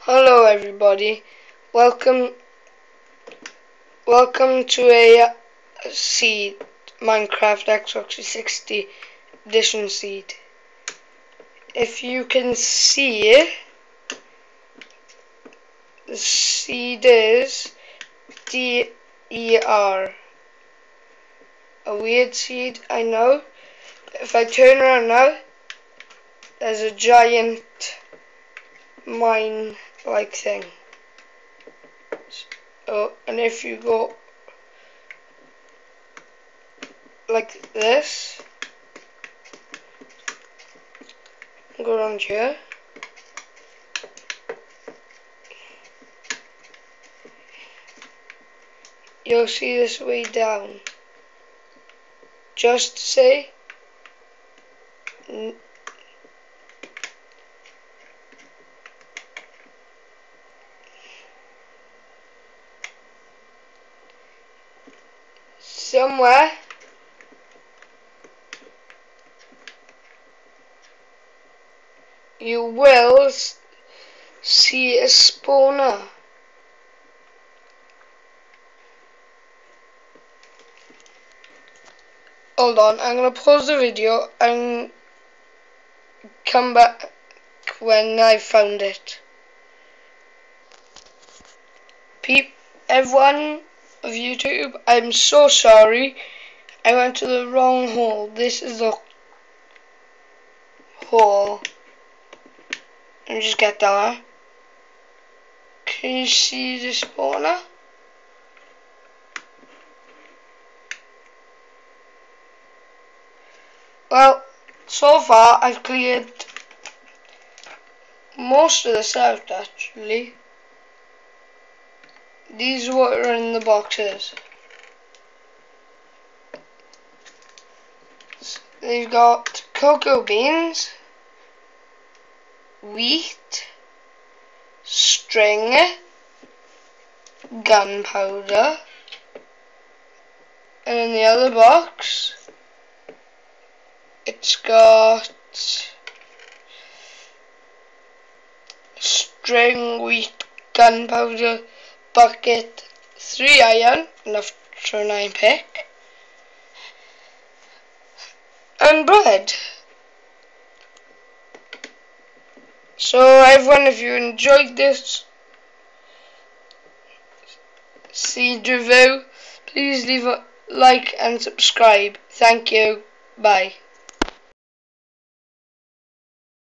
Hello everybody, welcome to a seed Minecraft Xbox 360 edition seed. If you can see, the seed is DER. A weird seed, I know. If I turn around now, there's a giant mine like thing. Oh, and if you go like this, go around here, you'll see this way down. Just say somewhere you will see a spawner. Hold on, I'm going to pause the video and come back when I found it. Everyone of YouTube, I'm so sorry. I went to the wrong hole. This is the hole. Let me just get down. Can you see the spawner? Well, so far I've cleared most of this out actually. These are what are in the boxes. They've got cocoa beans, wheat, string, gunpowder, and in the other box it's got string, wheat, gunpowder, bucket, 3 iron, enough for an iron pick, and bread. So everyone, if you enjoyed this seed review, please leave a like and subscribe. Thank you. Bye.